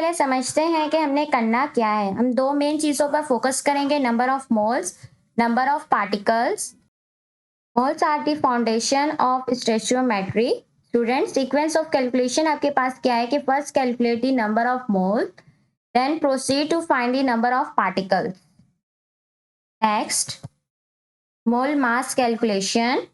पहले समझते हैं कि हमने करना क्या है। हम दो मेन चीज़ों पर फोकस करेंगे, number of moles, number of particles. Moles are the foundation of stoichiometry. Student, sequence of calculation आपके पास क्या है कि first calculate the number of mole, then proceed to find the number of particles. Next, mole mass calculation.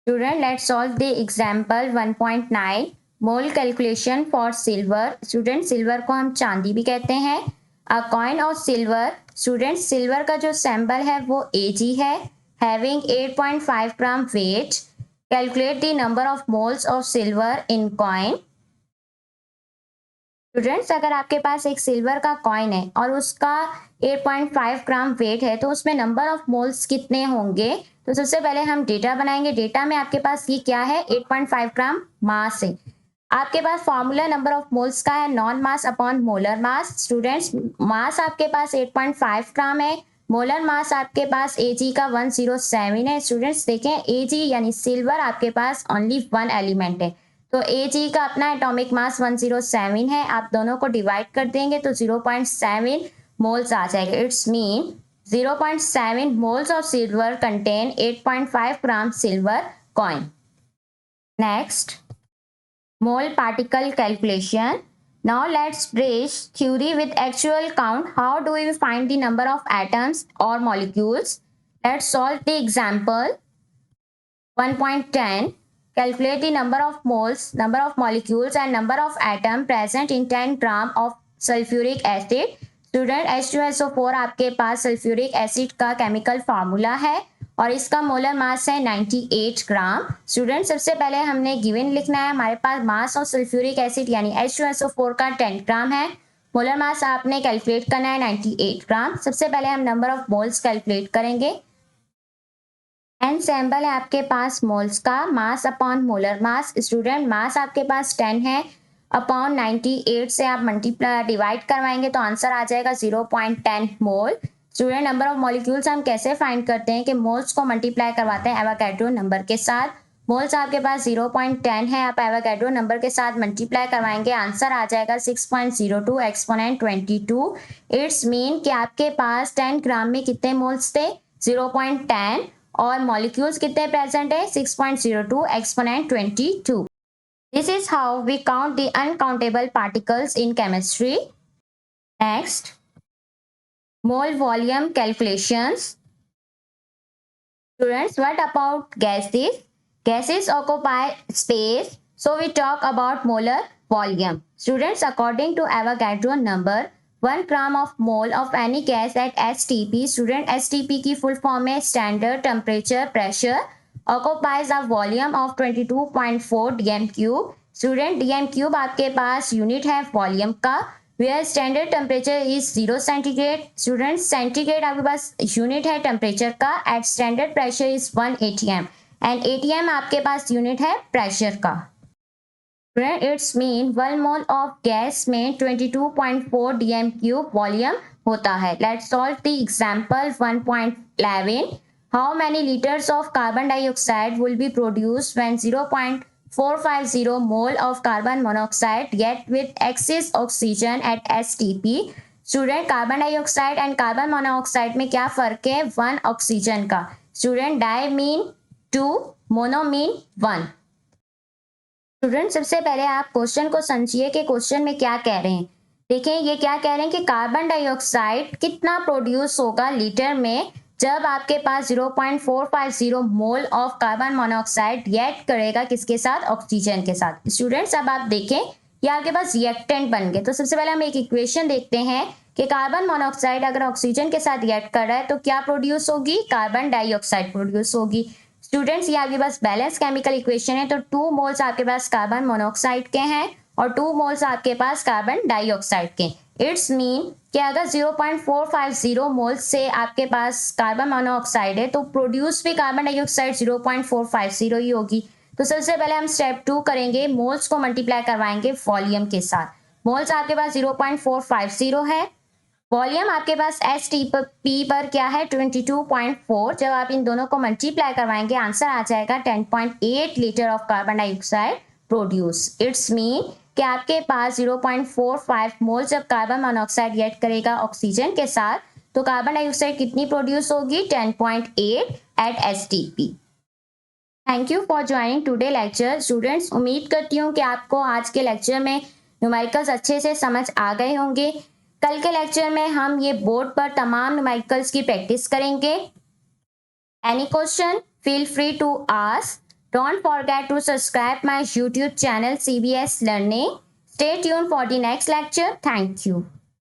Student, let's solve the example 1.9 mole calculation for silver. Student, silver को हम चांदी भी कहते हैं। A coin of silver. Student, silver का जो symbol है वो Ag है, having 8.5 gram weight. Calculate the number of moles of silver in coin. Students, अगर आपके पास एक सिल्वर का कॉइन है और उसका 8.5 ग्राम वेट है तो उसमें नंबर ऑफ मोल्स कितने होंगे? तो सबसे पहले हम डेटा बनाएंगे। डेटा में आपके पास ये क्या है, 8.5 ग्राम मास है। आपके पास फॉर्मूला नंबर ऑफ मोल्स का है नॉन mass upon molar mass. Students, mass आपके पास 8.5 ग्राम है, मोलर मास आपके पास Ag का 107 है। स्टूडेंट्स देखें, Ag यानी सिल्वर आपके पास ओनली वन एलिमेंट है, तो Ag का अपना एटॉमिक मास 107 है। आप दोनों को डिवाइड कर देंगे तो 0.7 मोल्स आ जाएगा। It's mean 0.7 moles of silver contain 8.5 gram silver coin. Next, mole particle calculation. Now let's bridge theory with actual count. How do we find the number of atoms or molecules? Let's solve the example 1.10. Calculate the number of moles, number of molecules and number of atoms present in 10 gram of sulfuric acid. Student, H2SO4 आपके पास sulphuric acid का chemical formula है और इसका molar mass है 98 ग्राम। Student, सबसे पहले हमने given लिखना है। हमारे पास मास ऑफ सल्फ्यूरिक एसिड यानी H2SO4 का 10 ग्राम है। मोलर मास आपने कैलकुलेट करना है 98 ग्राम। सबसे पहले हम नंबर ऑफ मोल्स कैलकुलेट करेंगे। एन सैम्पल है आपके पास मोल्स का, mass upon molar mass. Student, mass आपके पास 10 है, अपॉन 98 से आप मल्टीप्लाई डिवाइड करवाएंगे तो आंसर आ जाएगा 0.10 मोल। स्टूडेंट, नंबर ऑफ मॉलिक्यूल्स हम कैसे फाइंड करते हैं कि मोल्स को मल्टीप्लाई करवाते हैं एवोगैड्रो नंबर के साथ। मोल्स आपके पास 0.10 है, आप एवोगैड्रो नंबर के साथ मल्टीप्लाई करवाएंगे, आंसर आ जाएगा 6.02 एक्सपोनेंट 22। इट्स मीन कि आपके पास 10 ग्राम में कितने मोल्स थे, 0.10, और मॉलिक्यूल्स कितने प्रेजेंट है, 6.02 exponent 22। This is how we count the uncountable particles in chemistry. Next, mole volume calculations. Students, what about gases? Gases occupy space, so we talk about molar volume. Students, according to Avogadro number, 1 gram of mole of any gas at STP, student STP की full form है standard temperature pressure, occupies a volume of 22.4 dm cube. Student, dm cube आपके पास unit है volume का, where standard temperature is 0 centigrade. Student, centigrade आपके पास unit है temperature का, at standard pressure is 1 atm and atm आपके पास यूनिट है प्रेशर का। Student, it's mean 1 mole of gas में 22.4 dm क्यूब वॉल्यूम होता है। Let's solve the example 1.11. How many litres of carbon dioxide will be produced when 0.450 mole of carbon monoxide get with excess oxygen at STP. Student, carbon dioxide and carbon monoxide में क्या फर्क है, 1 oxygen का। Student, di mean 2, mono mean 1। Student, सबसे पहले आप question को समझिए कि क्वेश्चन में क्या कह रहे हैं। देखें, ये क्या कह रहे हैं कि कार्बन डाइऑक्साइड कितना प्रोड्यूस होगा लीटर में जब आपके पास 0.450 mole of carbon monoxide react करेगा किसके साथ, ऑक्सीजन के साथ। स्टूडेंट्स, अब आप देखें ये आपके पास रिएक्टेंट बन गए। तो सबसे पहले हम एक इक्वेशन देखते हैं कि कार्बन मोनोऑक्साइड अगर ऑक्सीजन के साथ रिएक्ट कर रहा है तो क्या प्रोड्यूस होगी, कार्बन डाइऑक्साइड प्रोड्यूस होगी। स्टूडेंट्स, ये आपके पास बैलेंस केमिकल इक्वेशन है, तो 2 मोल्स आपके पास कार्बन मोनोऑक्साइड के हैं और 2 मोल्स आपके पास कार्बन डाइऑक्साइड के। इट्स मीन कि अगर 0.450 मोल्स से आपके पास कार्बन मोनोऑक्साइड है तो प्रोड्यूस भी कार्बन डाइऑक्साइड 0.450 ही होगी। तो सबसे पहले हम स्टेप 2 करेंगे, मोल्स को मल्टीप्लाई करवाएंगे वॉल्यूम के साथ। मोल्स आपके पास 0.450 है, वॉल्यूम आपके पास STP पर क्या है, 22.4। जब आप इन दोनों को मल्टीप्लाई करवाएंगे आंसर आ जाएगा 10.8 litre of carbon dioxide produce. It's mean कि आपके पास 0.45 मोल जब कार्बन मोनोऑक्साइड रिएक्ट करेगा ऑक्सीजन के साथ तो कार्बन डाइऑक्साइड कितनी प्रोड्यूस होगी 10.8 at STP। Thank you for joining today lecture students. उम्मीद करती हूँ कि आपको आज के लेक्चर में न्यूमेरिकल्स अच्छे से समझ आ गए होंगे। कल के लेक्चर में हम ये बोर्ड पर तमाम न्यूमेरिकल्स की प्रैक्टिस करेंगे। Any question feel free to ask. Don't forget to subscribe my YouTube channel CBS Learning. Stay tuned for the next lecture. Thank you.